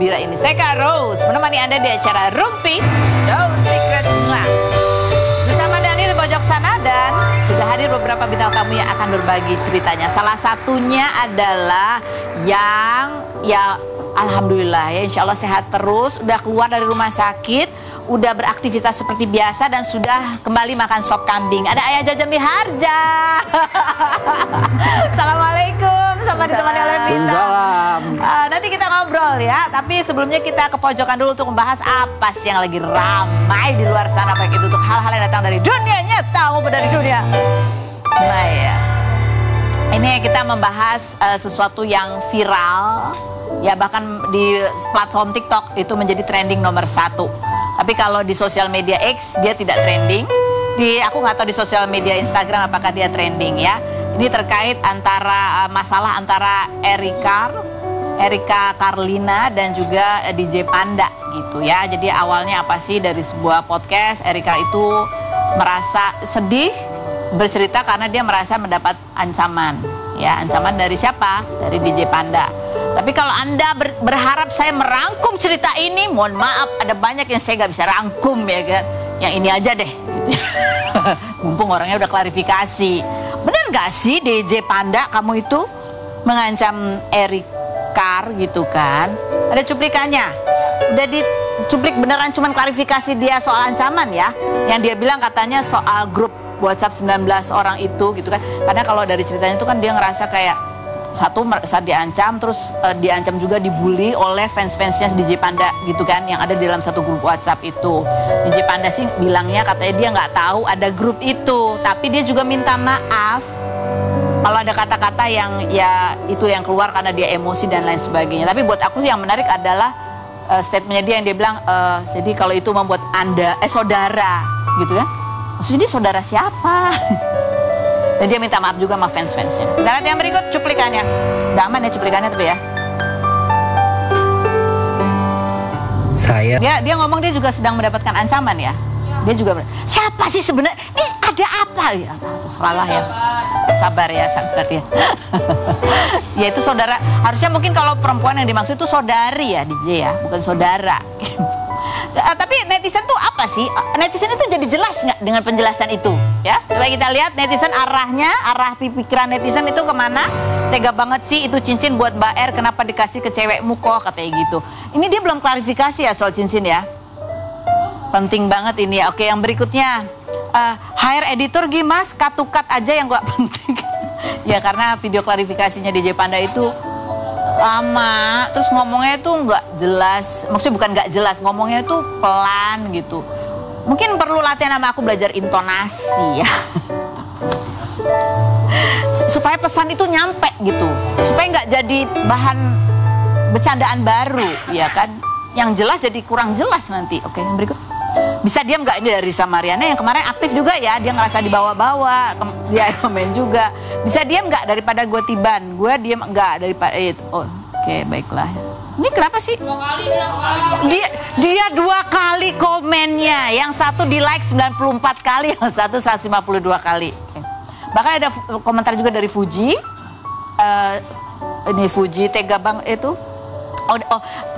gembira ini. Saya Kak Rose, menemani Anda di acara Rumpi No Secret Club. Bersama Dani di pojok sana dan sudah hadir beberapa bintang tamu yang akan berbagi ceritanya. Salah satunya adalah yang alhamdulillah ya, insya Allah sehat terus, udah keluar dari rumah sakit, udah beraktivitas seperti biasa dan sudah kembali makan sop kambing. Ada Ayah Jaja Miharja. Assalamualaikum, sama ditemani oleh bintang. Nanti kita ngobrol ya, tapi sebelumnya kita ke pojokan dulu untuk membahas apa sih yang lagi ramai di luar sana, baik itu untuk hal-hal yang datang dari dunia nyata maupun dari dunia maya. Ini kita membahas sesuatu yang viral. Ya bahkan di platform TikTok itu menjadi trending nomor 1. Tapi kalau di sosial media X dia tidak trending. Aku nggak tahu di sosial media Instagram apakah dia trending ya. Ini terkait antara masalah antara Erika Carlina dan juga DJ Panda gitu ya. Jadi awalnya apa sih, dari sebuah podcast Erika itu merasa sedih bercerita karena dia merasa mendapat ancaman. Ya, ancaman dari siapa? Dari DJ Panda. Tapi kalau Anda berharap saya merangkum cerita ini, mohon maaf, ada banyak yang saya nggak bisa rangkum ya kan. Yang ini aja deh. Gitu. Mumpung orangnya udah klarifikasi. Benar nggak sih DJ Panda kamu itu mengancam Erika gitu kan? Ada cuplikannya. Udah dicuplik beneran, cuman klarifikasi dia soal ancaman ya. Yang dia bilang katanya soal grup WhatsApp 19 orang itu gitu kan. Karena kalau dari ceritanya itu kan dia ngerasa kayak satu saat diancam, terus diancam juga dibully oleh fans-fansnya DJ Panda gitu kan, yang ada di dalam satu grup WhatsApp itu. DJ Panda sih bilangnya katanya dia nggak tahu ada grup itu, tapi dia juga minta maaf kalau ada kata-kata yang ya itu yang keluar karena dia emosi dan lain sebagainya. Tapi buat aku sih yang menarik adalah statementnya dia yang dia bilang jadi kalau itu membuat Anda saudara gitu kan. Maksudnya dia saudara siapa? Dan dia minta maaf juga sama fans-fansnya. Kita lihat yang berikut cuplikannya. Udah aman ya cuplikannya tapi ya. Dia ngomong dia juga sedang mendapatkan ancaman ya. Dia juga siapa sih sebenarnya? Ini ada apa ya? Salah ya. Sabar ya. Ya itu saudara. Harusnya mungkin kalau perempuan yang dimaksud itu saudari ya DJ ya, bukan saudara. Tapi netizen tuh apa sih? Netizen itu jadi jelas nggak dengan penjelasan itu? Ya, coba kita lihat netizen arah pikiran netizen itu kemana? Tega banget sih itu cincin buat Mbak R, kenapa dikasih ke cewekmu kok, katanya gitu. Ini dia belum klarifikasi ya soal cincin ya. Penting banget ini ya. Oke, yang berikutnya hire editor Gimas, cut aja yang gak penting. Ya karena video klarifikasinya DJ Panda itu lama, terus ngomongnya itu nggak jelas, maksudnya bukan nggak jelas, ngomongnya itu pelan gitu. Mungkin perlu latihan sama aku belajar intonasi ya, supaya pesan itu nyampe gitu, supaya nggak jadi bahan bercandaan baru, ya kan? Yang jelas jadi kurang jelas nanti. Oke, yang berikut. Bisa diam nggak? Ini dari Samariana yang kemarin aktif juga ya, dia ngerasa dibawa-bawa, dia komen juga. Bisa diam nggak daripada gue tiban? Gue diam nggak daripada itu. Oh, oke, baiklah. Ini kenapa sih? 2 kali dia 2 kali komennya, yang satu di like 94 kali, yang satu 152 kali. Okay. Bahkan ada komentar juga dari Fuji. Ini Fuji tega bang itu.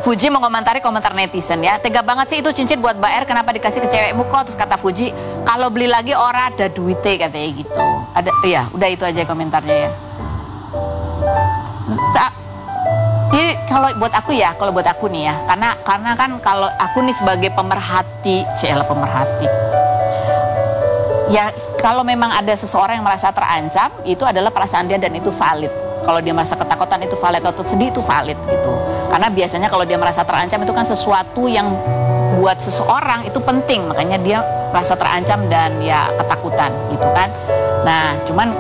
Fuji mengomentari komentar netizen ya. Tega banget sih itu cincin buat Mbak R, kenapa dikasih ke cewekmu kok? Terus kata Fuji, kalau beli lagi orang ada duitnya katanya gitu. Ada, ya udah itu aja komentarnya ya. Jadi kalau buat aku nih ya, karena kan kalau aku nih sebagai pemerhati, pemerhati. Ya kalau memang ada seseorang yang merasa terancam, itu adalah perasaan dia dan itu valid. Kalau dia merasa ketakutan itu valid, atau sedih itu valid gitu. Karena biasanya kalau dia merasa terancam itu kan sesuatu yang buat seseorang itu penting, makanya dia merasa terancam dan ya ketakutan gitu kan. Nah cuman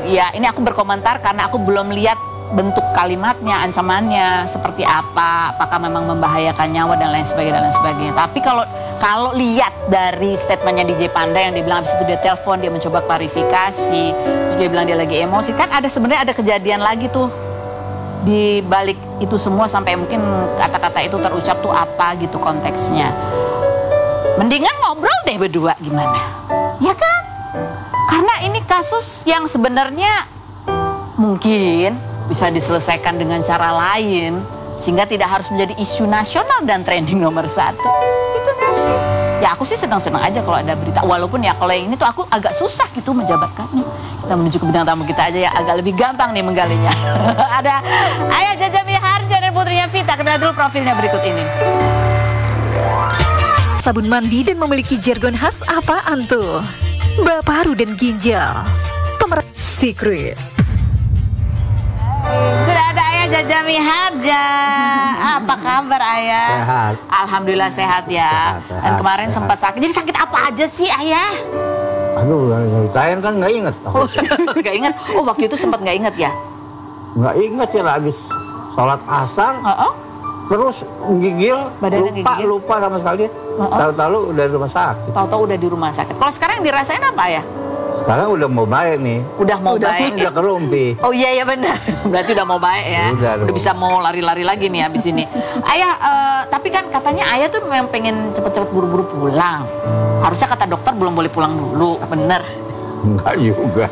ya ini aku berkomentar karena aku belum lihat bentuk kalimatnya, ancamannya seperti apa, apakah memang membahayakan nyawa dan lain sebagainya. Tapi kalau lihat dari statementnya DJ Panda yang dia bilang habis itu dia telepon, dia mencoba klarifikasi, terus dia bilang dia lagi emosi, kan sebenarnya ada kejadian lagi tuh di balik itu semua sampai mungkin kata-kata itu terucap tuh apa gitu konteksnya. Mendingan ngobrol deh berdua gimana? Ya kan? Karena ini kasus yang sebenarnya mungkin bisa diselesaikan dengan cara lain sehingga tidak harus menjadi isu nasional dan trending nomor 1. Gitu nggak sih? Ya aku sih senang-senang aja kalau ada berita, walaupun ya kalau yang ini tuh aku agak susah gitu menjabarkannya. Kita menuju ke bintang tamu kita aja ya, agak lebih gampang nih menggalinya. Ada Ayah Jaja Miharja dan putrinya Vita. Kenal dulu profilnya berikut ini. Sabun mandi dan memiliki jargon khas apaan tuh? Baparu dan ginjal. Pemeran Secret. Sudah ada Ayah Jaja Miharja. Apa kabar Ayah? Sehat. Alhamdulillah sehat ya. Sehat. Dan kemarin sempat sakit. Jadi sakit apa aja sih Ayah? Aduh, saya kan nggak inget. Gak inget? Oh waktu itu sempat nggak inget ya? Nggak inget ya, habis sholat asar, terus gigil, Badannya gigil? lupa sama sekali. Tahu-tahu udah di rumah sakit. Tahu-tahu udah di rumah sakit. Kalau sekarang yang dirasain apa ya? Sekarang udah mau baik nih. Udah mau baik. Udah kerumpi. Oh iya benar. Berarti udah mau baik ya. Udah bisa mau lari-lari lagi nih habis ini. Ayah, tapi kan katanya Ayah tuh memang pengen cepet-cepet buru-buru pulang. Harusnya kata dokter belum boleh pulang dulu, bener? Enggak juga.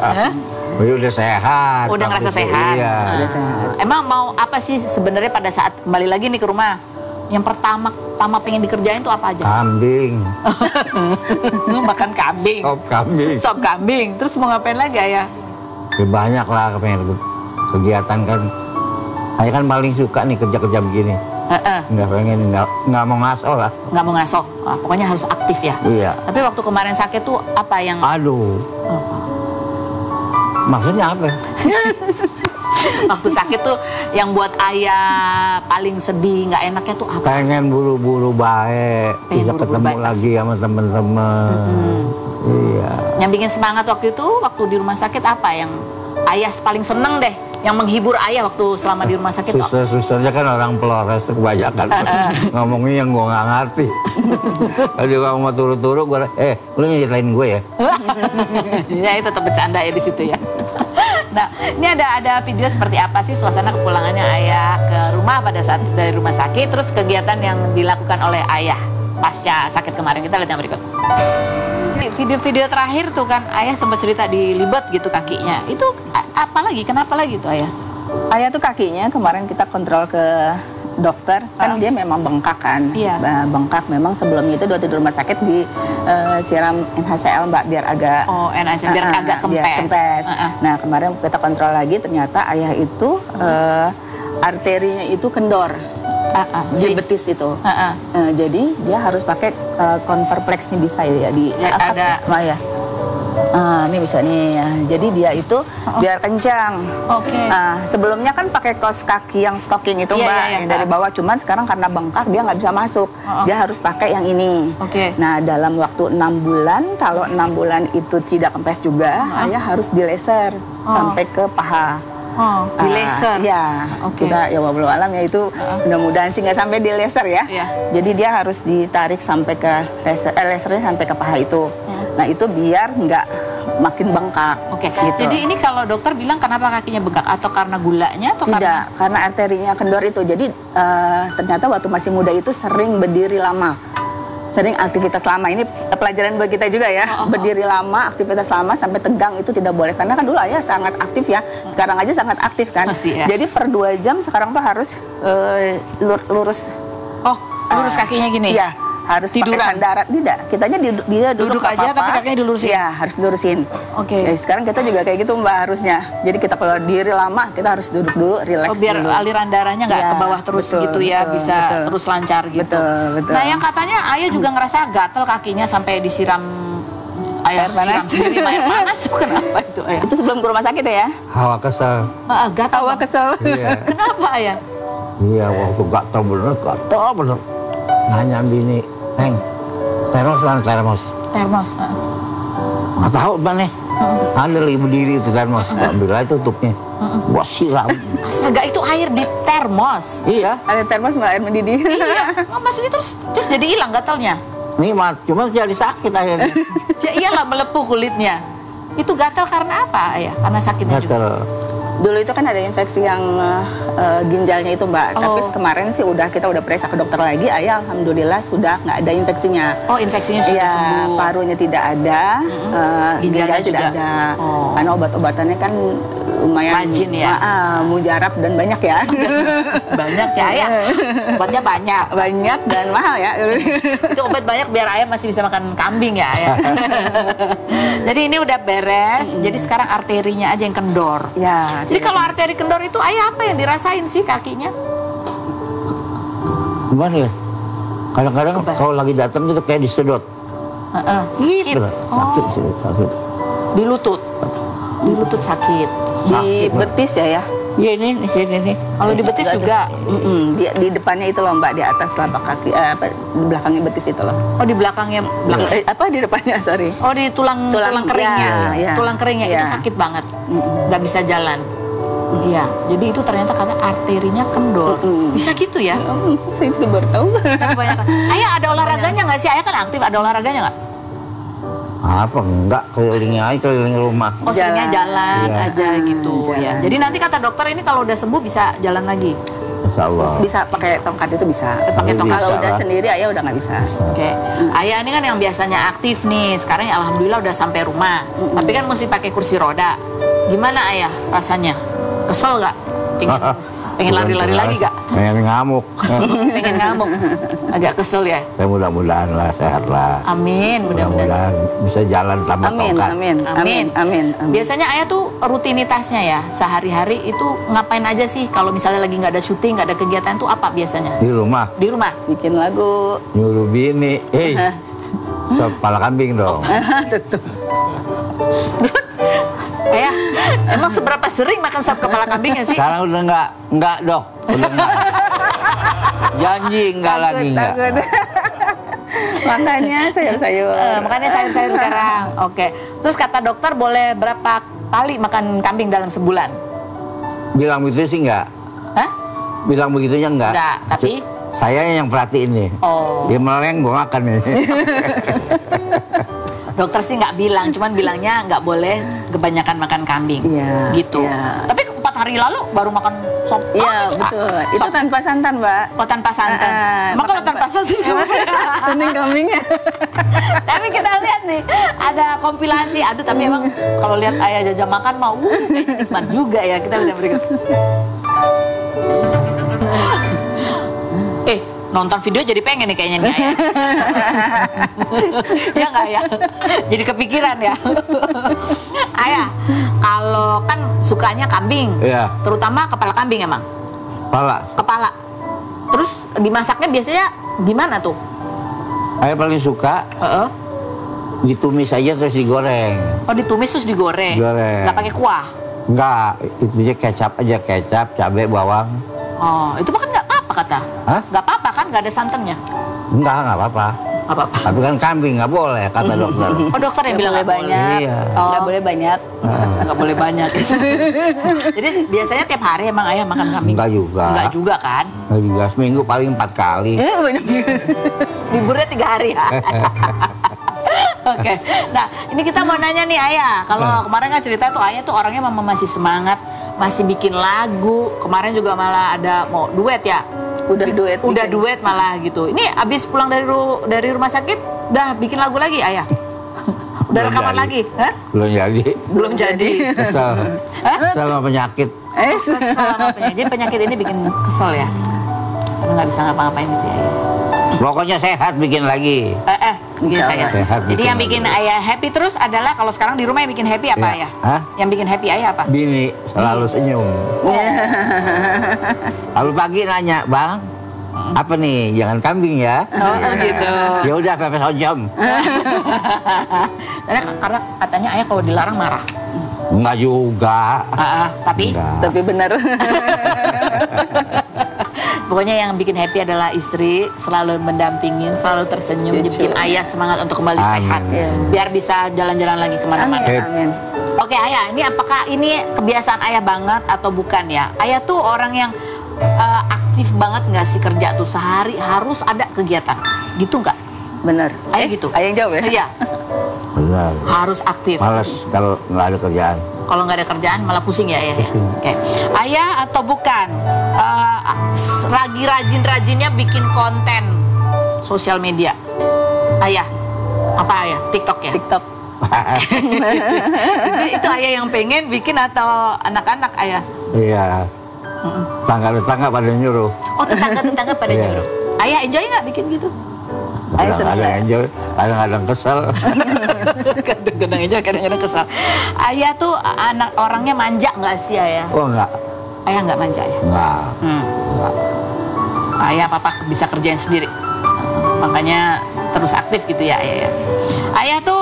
Udah sehat. Udah ngerasa sehat. Iya. Udah sehat. Emang mau apa sih sebenarnya pada saat kembali lagi nih ke rumah? Yang pertama pengen dikerjain tuh apa aja? Kambing. Makan kambing. Sop kambing. Sop kambing. Terus mau ngapain lagi Ayah? Ya, banyak lah kegiatan kan. Saya kan paling suka nih kerja-kerja begini. Nggak pengen, nggak mau ngaso lah. Nggak mau ngaso. Pokoknya harus aktif ya. Iya. Tapi waktu kemarin sakit tuh apa yang? Aduh. Apa? Maksudnya apa? Waktu sakit tuh yang buat Ayah paling sedih, nggak enaknya tuh apa? Pengen buru-buru baik, bisa ketemu lagi sama temen-temen. Iya. Yang bikin semangat waktu itu, waktu di rumah sakit apa yang Ayah paling seneng deh? Yang menghibur Ayah waktu selama di rumah sakit? Susah-susahnya kan orang Flores tuh kebanyakan. Ngomongnya yang gue nggak ngerti. Kalau kamu mau turu-turu, gue lu nyeritain gue ya? Ya itu tetap bercanda ya di situ ya. Nah, ini ada video seperti apa sih suasana kepulangannya Ayah ke rumah pada saat dari rumah sakit, terus kegiatan yang dilakukan oleh Ayah pasca sakit kemarin. Kita lihat yang berikut. Video-video terakhir tuh kan Ayah sempat cerita dilibet gitu kakinya. Itu apa lagi? Kenapa lagi tuh Ayah? Ayah tuh kakinya kemarin kita kontrol ke dokter, kan dia memang bengkak kan. Iya. Bengkak memang sebelumnya itu waktu di rumah sakit disiram NaCl Mbak biar agak NaCl biar agak kempes. Nah, kemarin kita kontrol lagi ternyata Ayah itu arterinya itu kendor. Di betis itu. Jadi dia harus pakai Converplex nih bisa ya di ada ya. Ini bisa nih ya. Jadi dia itu biar kencang. Oke. Nah, sebelumnya kan pakai kaos kaki yang stocking itu Mbak, yang dari bawah. Cuman sekarang karena bengkak dia nggak bisa masuk. Dia harus pakai yang ini. Oke. Nah, dalam waktu 6 bulan, kalau 6 bulan itu tidak kempes juga, Ayah harus dilaser sampai ke paha. Di laser. Ya, kita ya walau alam ya itu mudah-mudahan sih nggak sampai di laser ya. Jadi dia harus ditarik sampai ke lasernya sampai ke paha itu. Nah itu biar nggak makin bengkak. Gitu. Jadi ini kalau dokter bilang kenapa kakinya bengkak atau karena gulanya atau tidak, karena arterinya kendor itu. Jadi ternyata waktu masih muda itu sering berdiri lama. Sering aktivitas lama, ini pelajaran buat kita juga ya. Berdiri lama, aktivitas lama sampai tegang itu tidak boleh. Karena kan dulu Ayah sangat aktif ya, sekarang aja sangat aktif kan. Jadi per 2 jam sekarang tuh harus lurus. Lurus kakinya gini? Iya, harus pakai sandaran. Tidak, kitanya dia duduk aja tapi kakinya dilurusin? Iya, harus dilurusin. Ya, sekarang kita juga kayak gitu Mbak harusnya. Jadi kita kalau diri lama, kita harus duduk dulu, relax biar dulu. aliran darahnya nggak ke bawah terus gitu ya, bisa terus lancar gitu. Betul. Nah yang katanya Ayah juga ngerasa gatel kakinya sampai disiram air panas. Siram air panas itu kenapa itu Ayah? Itu sebelum ke rumah sakit ya? Hawa kesel. Gatal. Hawa kesel. Iya. Kenapa Ayah? Iya, waktu gatal bener. Nanya bini, Neng, termos mana termos? Termos. Nggak tahu mana? Ada lagi berdiri itu termos. Ambil aja tutupnya. Gua siram. Astaga, itu air di termos? Iya. Ada termos Mbak, air mendidih. Iya. Maksudnya terus jadi hilang gatalnya? Nikmat, cuma jadi sakit akhirnya. Ya iyalah, melepuh kulitnya. Itu gatal karena apa Ayah? Karena sakitnya juga? Dulu itu kan ada infeksi yang ginjalnya itu Mbak. Tapi kemarin sih kita udah periksa ke dokter lagi. Ayah alhamdulillah sudah nggak ada infeksinya. Oh, infeksinya sudah sembuh. Parunya tidak ada, ginjalnya tidak ada. Karena obat-obatannya kan lumayan rajin ya. Mujarab dan banyak ya. Banyak ya Ayah. Obatnya banyak dan mahal ya. Itu obat banyak biar Ayah masih bisa makan kambing ya Ayah. Jadi ini udah beres. Jadi sekarang arterinya aja yang kendor. Ya. Jadi kalau arteri kendor itu Ayah apa yang dirasain sih kakinya? Gimana ya? Kadang-kadang kalau lagi datang gitu kayak disedot. Sakit. Sakit sih, sakit. Di lutut sakit. Di betis ya? Iya ini. Kalau di betis juga. Di depannya itu loh Mbak, di atas telapak kaki, di belakangnya betis itu loh. Oh di belakangnya, di depannya, sorry. Oh di tulang keringnya. Ya. Tulang keringnya itu sakit banget, nggak bisa jalan. Iya, jadi itu ternyata karena arterinya kendor. Bisa gitu ya? Saya juga baru tahu. Kebanyakan. Ayah ada olahraganya nggak sih? Ayah kan aktif, ada olahraganya nggak? Apa enggak, keliling rumah. Oh seringnya jalan aja gitu jalan. ya. Jadi nanti kata dokter ini kalau udah sembuh bisa jalan lagi. Insya Allah. Bisa pakai tongkat itu bisa. Pakai tongkat. Kalau udah sendiri Ayah udah nggak bisa. Oke. Ayah ini kan yang biasanya aktif nih, sekarang ya alhamdulillah udah sampai rumah. Tapi kan mesti pakai kursi roda. Gimana Ayah rasanya? Kesel nggak? Pengen lari-lari lagi gak? Pengen ngamuk. Pengen ngamuk. Agak kesel ya? Ya mudah-mudahan lah, sehat lah. Amin, mudah-mudahan bisa jalan tanpa tongkat. Amin. Biasanya Ayah tuh rutinitasnya ya, sehari-hari itu ngapain aja sih? Kalau misalnya lagi nggak ada syuting, nggak ada kegiatan tuh apa biasanya? Di rumah. Di rumah? Bikin lagu. Nyuruh bini, sop kepala kambing dong. Tutup. Ayah, emang seberapa sering makan sop kepala kambingnya sih? Sekarang udah enggak dok, udah enggak. Janji enggak lagi enggak. Makanya sayur-sayur. Makanya sayur-sayur sekarang. Oke. Terus kata dokter boleh berapa kali makan kambing dalam sebulan? Bilang begitu sih enggak. Hah? Bilang begitunya enggak. Enggak, tapi saya yang perhatiin nih. Oh. Dia meleng gua makan nih. Dokter sih nggak bilang, cuman bilangnya nggak boleh kebanyakan makan kambing, gitu. Iya. Tapi 4 hari lalu baru makan sop. Iya betul. Itu tanpa santan Mbak. Oh tanpa santan. Emang kalau tanpa santan kuning kambingnya. Tapi kita lihat nih ada kompilasi. Aduh tapi emang kalau lihat Ayah Jaja makan mau kayaknya nikmat juga ya. Kita lihat berikut. Nonton video jadi pengen nih kayaknya nih Ayah. Ya nggak ya? Jadi kepikiran ya. Ayah, kalau kan sukanya kambing, terutama kepala kambing emang. Kepala. Terus dimasaknya biasanya gimana tuh? Ayah paling suka ditumis aja terus digoreng. Oh ditumis terus digoreng? Digoreng. Nggak pakai kuah? Nggak, itu aja kecap, cabai, bawang. Oh, itu makan nggak apa-apa kata? Hah? Nggak apa-apa kan? Nggak ada santannya? Nggak apa-apa. Tapi kan kambing nggak boleh kata dokter. Oh dokter yang bilang nggak banyak. Iya. Nggak boleh banyak. Nggak boleh banyak. Jadi biasanya tiap hari emang Ayah makan kambing? Nggak juga. Nggak juga kan? Nggak juga, seminggu paling 4 kali. Banyak. Liburnya 3 hari ya. Oke. Nah ini kita mau nanya nih Ayah. Kalau kemarin kan cerita tuh Ayah tuh orangnya memang masih semangat, masih bikin lagu. Kemarin juga malah ada mau duet ya. Udah duet malah gitu. Ini abis pulang dari rumah sakit udah bikin lagu lagi Ayah? Udah rekaman lagi? Hah? Belum jadi. Kesel sama penyakit. Kesel sama penyakit. Jadi penyakit ini bikin kesel ya? Karena nggak bisa ngapa-ngapain gitu ya. Pokoknya sehat bikin lagi. Bikin sehat. Jadi yang bikin Ayah happy terus adalah kalau sekarang di rumah yang bikin happy apa Ayah? Hah? Yang bikin happy Ayah apa? Bini selalu senyum. Lalu pagi nanya, Bang, apa nih? Jangan kambing ya? Oh gitu. Ya udah pepes ojom. Karena katanya Ayah kalau dilarang marah. Enggak juga. Tapi benar. Pokoknya yang bikin happy adalah istri, selalu mendampingin, selalu tersenyum, bikin Ayah semangat untuk kembali sehat, biar bisa jalan-jalan lagi kemana-mana. Amin. Oke Ayah, ini apakah ini kebiasaan Ayah banget atau bukan ya? Ayah tuh orang yang aktif banget nggak sih kerja tuh sehari harus ada kegiatan, gitu nggak? Bener. Ayah gitu? Ayah yang jawab ya? Iya. Benar. Harus aktif. Males kalau nggak ada kerjaan. Kalau nggak ada kerjaan malah pusing ya ayah ya. Oke. Ayah atau bukan lagi rajin-rajinnya bikin konten sosial media? Ayah. Apa ayah? TikTok ya? TikTok. itu ayah yang pengen bikin atau anak-anak ayah? Iya. Tetangga pada nyuruh. Oh, tetangga pada nyuruh. Ayah enjoy nggak bikin gitu? Kadang-kadang enjoy, kadang-kadang kesel. Kadang-kadang enjoy, kadang-kadang kesel. Ayah tuh anak orangnya manja nggak sih ayah? Oh enggak. Ayah nggak manja ya? Enggak. Enggak. Ayah papa bisa kerjain sendiri. Makanya terus aktif gitu ya ayah ya. Ayah tuh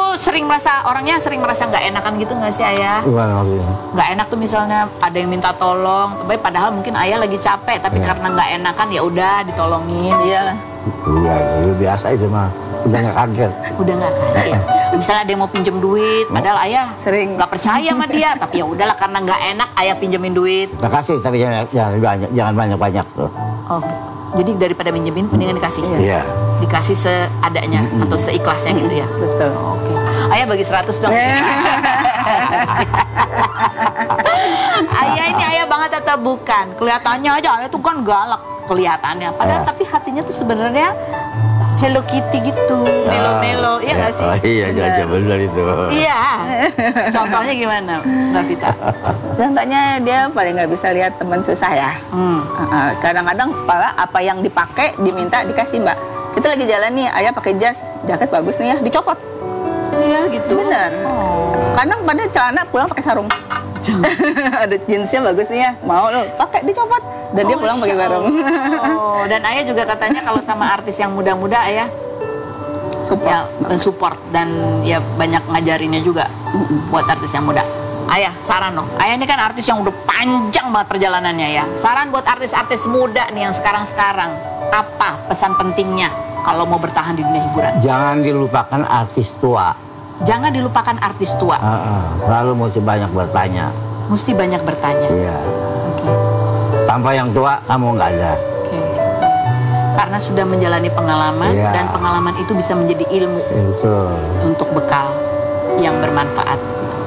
orangnya sering merasa nggak enakan gitu nggak sih ayah? Gimana maksudnya? Nggak enak tuh misalnya ada yang minta tolong, tapi padahal mungkin ayah lagi capek, tapi karena nggak enakan ya udah ditolongin. Iyalah. Iya, itu biasa itu mah. Udah nggak kaget. Udah nggak kaget. Misalnya ada yang mau pinjem duit, padahal ayah Sering nggak percaya sama dia, tapi ya udahlah karena nggak enak ayah pinjemin duit. Kita kasih tapi jangan banyak tuh. Oh, jadi daripada minjemin mendingan dikasih. Iya. Dikasih seadanya atau seikhlasnya gitu ya. Betul. Oke. Ayah bagi 100 dong. Ayah ini ayah banget atau bukan? Kelihatannya aja ayah tuh kan galak kelihatannya. Padahal tapi hatinya tuh sebenarnya Hello Kitty gitu, melo-melo, iya nggak sih? Oh, iya, aja benar itu. Iya. Contohnya gimana, Mbak Vita? Contohnya dia paling nggak bisa lihat teman susah ya. Kadang-kadang apa yang dipakai diminta dikasih Mbak. Kita lagi jalan nih, ayah pakai jas, jaket bagus nih ya, dicopot. Iya gitu. Bener. Kadang pada celana pulang pakai sarung. Ada jeansnya bagus nih ya, mau lo pakai dicopot dan dia pulang pakai sarung. Oh, dan ayah juga katanya kalau sama artis yang muda-muda ayah support dan ya banyak ngajarinnya juga buat artis yang muda. Ayah, saran dong. Ayah ini kan artis yang udah panjang banget perjalanannya ya. Saran buat artis-artis muda nih yang sekarang-sekarang. Apa pesan pentingnya kalau mau bertahan di dunia hiburan? Jangan dilupakan artis tua. Jangan dilupakan artis tua. Selalu mesti banyak bertanya. Mesti banyak bertanya. Iya. Oke. Tanpa yang tua kamu nggak ada. Oke. Karena sudah menjalani pengalaman dan pengalaman itu bisa menjadi ilmu. Betul. Untuk bekal yang bermanfaat.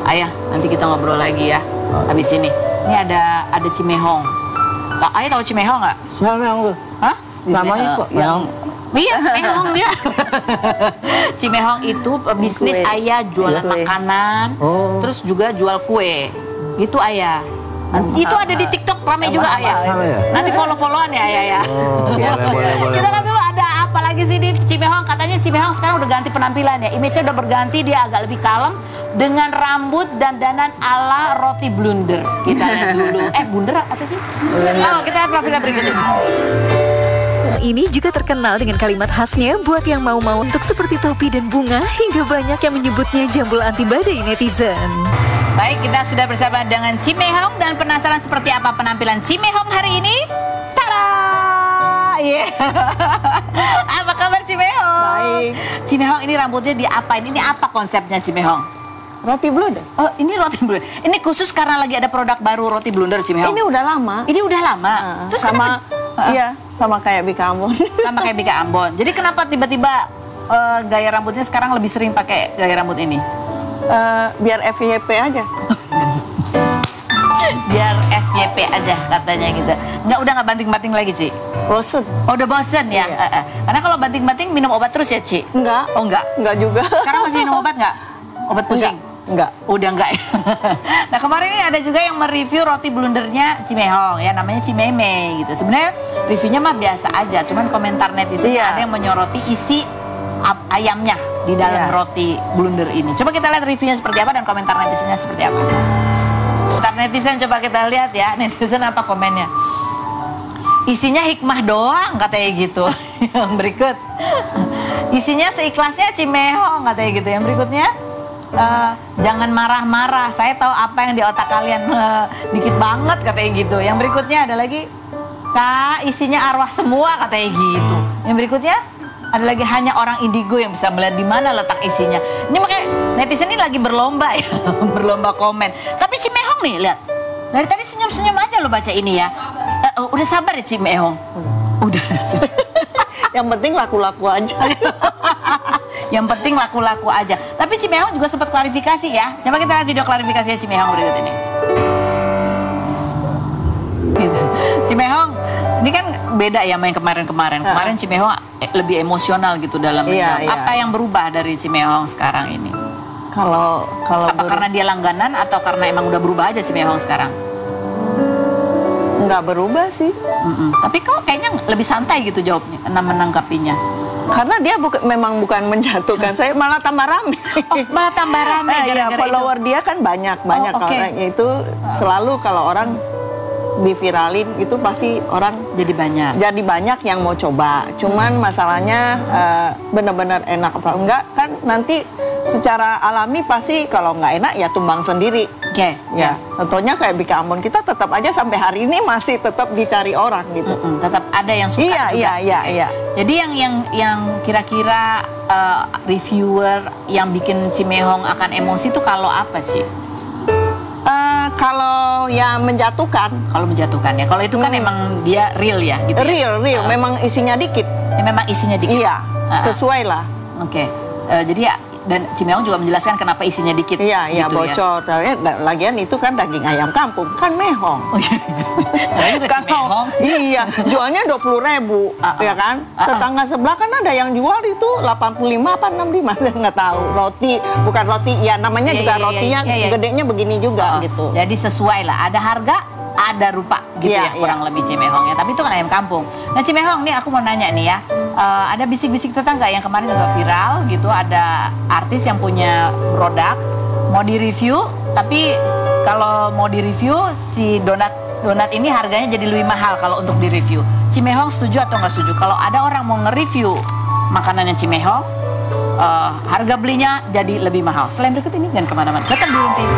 Ayah, nanti kita ngobrol lagi ya. Habis ini. Ini ada Cimehong. Ayah tahu Cimehong nggak? Siapa yang tuh? Hah? Namanya kok yang iya, Cimehong dia. Cimehong itu bisnis kue. ayah jualan makanan, terus juga jual kue. Gitu ayah. Itu ada di TikTok ramai juga ayah. Nanti follow-followan ya ayah ya. Boleh. Kita kan dulu ada apa lagi sih di Cimehong? Katanya Cimehong sekarang udah ganti penampilan ya. Image-nya udah berganti, dia agak lebih kalem dengan rambut dan dandan ala roti blunder. Kita lihat dulu. Blunder apa sih? Oh, kita lihat profilnya berikutnya. Ini juga terkenal dengan kalimat khasnya buat yang mau-mau untuk seperti topi dan bunga hingga banyak yang menyebutnya jambul anti badai netizen. Baik, kita sudah bersama dengan Cimehong dan penasaran seperti apa penampilan Cimehong hari ini? Tada! Yeah. Apa kabar Cimehong? Baik. Cimehong ini rambutnya diapain? Ini apa konsepnya Cimehong? Roti blunder. Oh, ini roti blunder. Ini khusus karena lagi ada produk baru roti blunder Cimehong. Ini udah lama. Ini udah lama. Terus sama kenapa? iya, sama kayak Bika Ambon. Sama kayak Bika Ambon. Jadi kenapa tiba-tiba gaya rambutnya sekarang lebih sering pakai gaya rambut ini? Biar FYP aja. Biar FYP aja katanya gitu. Udah nggak banting-banting lagi, Ci? Bosen. Oh, udah bosen ya? Iya. Karena kalau banting-banting minum obat terus ya, Ci? Enggak. Oh, enggak? Enggak juga. Sekarang masih minum obat nggak? Obat pusing? Enggak. Udah enggak ya? Nah, kemarin ini ada juga yang mereview roti blundernya Cimehong ya, namanya Cimeme gitu. Sebenarnya reviewnya mah biasa aja, cuman komentar netizen ada yang menyoroti isi ayamnya di dalam roti blunder ini. Coba kita lihat reviewnya seperti apa dan komentar netizennya seperti apa. Komentar netizen coba kita lihat ya, netizen apa komennya. Isinya hikmah doang katanya gitu. Yang berikut, isinya seikhlasnya Cimehong katanya gitu. Yang berikutnya, jangan marah-marah, saya tahu apa yang di otak kalian. Dikit banget katanya gitu. Yang berikutnya ada lagi, Kak, isinya arwah semua katanya gitu. Yang berikutnya ada lagi, hanya orang indigo yang bisa melihat di mana letak isinya. Ini makanya netizen ini lagi berlomba ya, berlomba komen. Tapi Cimehong nih, lihat, dari tadi senyum-senyum aja lo baca ini ya. Udah sabar ya Cimehong. Udah. Yang penting laku-laku aja. Yang penting laku-laku aja. Tapi Cimehong juga sempat klarifikasi ya. Coba kita lihat video klarifikasinya Cimehong berikut ini. Gitu. Cimehong, ini kan beda ya sama yang kemarin-kemarin. Kemarin Cimehong lebih emosional gitu dalam menjawab. Apa yang berubah dari Cimehong sekarang ini? Kalau apa karena dia langganan atau karena emang udah berubah aja Cimehong sekarang? nggak berubah sih. Tapi kok kayaknya lebih santai gitu jawabnya, menanggapinya. Karena dia memang bukan menjatuhkan saya, malah tambah rame. Oh, malah tambah rame gara-gara follower itu. Dia kan banyak orang itu selalu kalau orang diviralin itu pasti orang jadi banyak yang mau coba. Cuman masalahnya benar-benar enak apa enggak kan nanti secara alami pasti kalau nggak enak ya tumbang sendiri. Ya. Contohnya kayak Bika Ambon kita tetap aja sampai hari ini masih tetap dicari orang gitu. Tetap ada yang suka juga. Iya. Jadi yang kira-kira reviewer yang bikin Cimehong akan emosi itu kalau apa sih? Kalau ya menjatuhkan. Kalau menjatuhkan ya. Kalau itu kan emang dia real ya gitu. Real. Memang isinya dikit. Ya, memang isinya dikit. Iya. Sesuai lah. Oke. Jadi ya, dan Cimehong juga menjelaskan kenapa isinya dikit. Iya, gitu, bocor. Ya. Lagian itu kan daging ayam kampung, kan mehong. Kan mehong. Iya, jualnya 20.000, ya kan? Tetangga sebelah kan ada yang jual itu 85 apa 65, saya nggak tahu. Roti, bukan roti, ya namanya juga rotinya gedenya begini juga gitu. Jadi sesuai lah, ada harga, ada rupa gitu ya kurang lebih Cimehong ya. Tapi itu kan ayam kampung. Nah Cimehong nih aku mau nanya nih ya, ada bisik-bisik tetangga yang kemarin juga viral gitu, ada artis yang punya produk mau direview, tapi kalau mau direview si donat ini harganya jadi lebih mahal kalau untuk direview. Cimehong setuju atau nggak setuju? Kalau ada orang mau nge-review makanannya Cimehong, harga belinya jadi lebih mahal. Selain berikut ini jangan kemana-mana, tetap di Ruang TV.